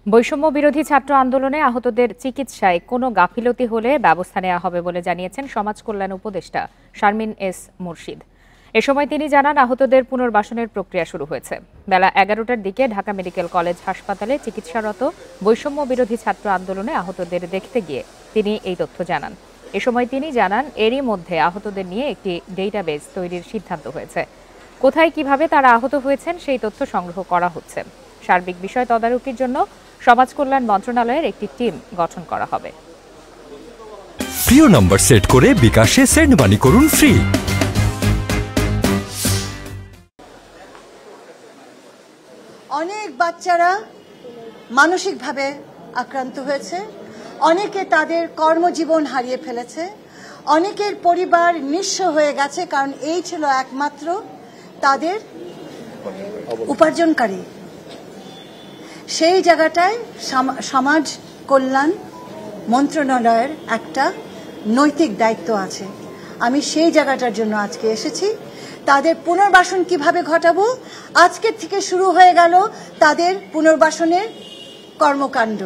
বৈষম্য বিরোধী ছাত্র আন্দোলনে আহতদের চিকিৎসায় কোনো গাফিলতি হলে ব্যবস্থা নেওয়া হবে বলে জানিয়েছেন সমাজ কল্যাণ উপদেষ্টা শারমিন এস মুর্শিদ। এ সময় তিনি জানান, আহতদের পুনর্বাসনের প্রক্রিয়া শুরু হয়েছে। বেলা 11টার দিকে ঢাকা মেডিকেল কলেজ হাসপাতালে চিকিৎসারত বৈষম্য বিরোধী ছাত্র আন্দোলনে আহতদের দেখতে গিয়ে তিনি এই তথ্য জানান। এ সময় তিনি জানান, এরই মধ্যে আহতদের নিয়ে একটি ডেটাবেস তৈরির সিদ্ধান্ত হয়েছে। কোথায় কিভাবে তারা আহত হয়েছেন সেই তথ্য সংগ্রহ করা হচ্ছে। সার্বিক বিষয় তদারকির জন্য সমাজ কল্যাণ মন্ত্রণালয়ের একটি টিম গঠন করা হবে। প্রিয় নম্বর সেট করে বিকাশে সেন্ড মানি করুন ফ্রি। অনেক বাচ্চারা মানসিকভাবে আক্রান্ত হয়েছে, অনেকে তাদের কর্মজীবন হারিয়ে ফেলেছে, অনেকের পরিবার নিঃস্ব হয়ে গেছে, কারণ এই ছিল একমাত্র তাদের উপার্জনকারী। সেই জায়গাটায় সমাজ কল্যাণ মন্ত্রণালয়ের একটা নৈতিক দায়িত্ব আছে। আমি সেই জায়গাটার জন্য আজকে এসেছি। তাদের পুনর্বাসন কিভাবে ঘটাবো, আজকের থেকে শুরু হয়ে গেল তাদের পুনর্বাসনের কর্মকাণ্ড।